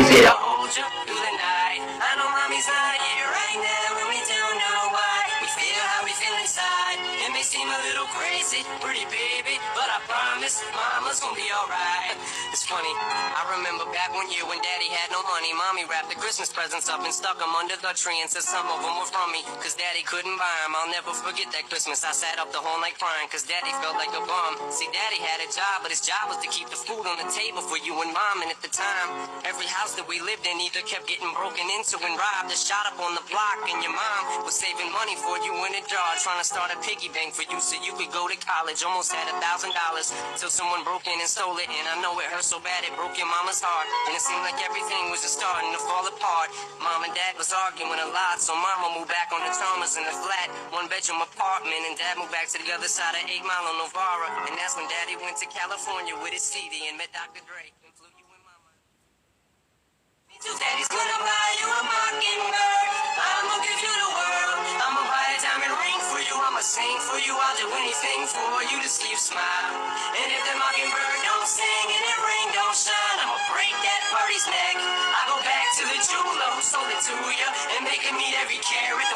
easy to hold you through the night. I know mommy's not here right now, and we don't know why. We feel how we feel inside. It may seem a little crazy, pretty baby, but I promise mama's gonna be alright. It's funny, I remember back one year when daddy had no money. Mommy wrapped the Christmas presents up and stuck them under the tree and said some of them were from me, cause daddy couldn't buy them. I'll never forget that Christmas. I sat up the whole night crying, cause daddy felt like a bum. See, daddy had a job, but his job was to keep the food on the table for you and mom. And at the time, every house that we lived in either kept getting broken into and robbed or shot up on the block. And your mom was saving money for you in a jar, trying to start a piggy bank for you so you could go to college. Almost had $1,000 till someone broke in and stole it. And I know it hurt so bad it broke your mama's heart. And it seemed like everything was just starting to fall apart. Mom and dad was arguing a lot, so mama moved back on the Chalmers in a flat, one-bedroom apartment. And dad moved back to the other side of 8 Mile on Novara. And that's when daddy went to California with his CD and met Dr. Dre. And flew you and mama. Daddy's gonna buy you a mockingbird. I'ma give you the world. I'ma buy a diamond ring for you. I'ma sing for you. I'll do anything for you to see you smile. And if the mockingbird don't sing and the ring don't shine, I'ma break that birdie's neck. I go back to the jeweler who sold it to you and make him meet every carat.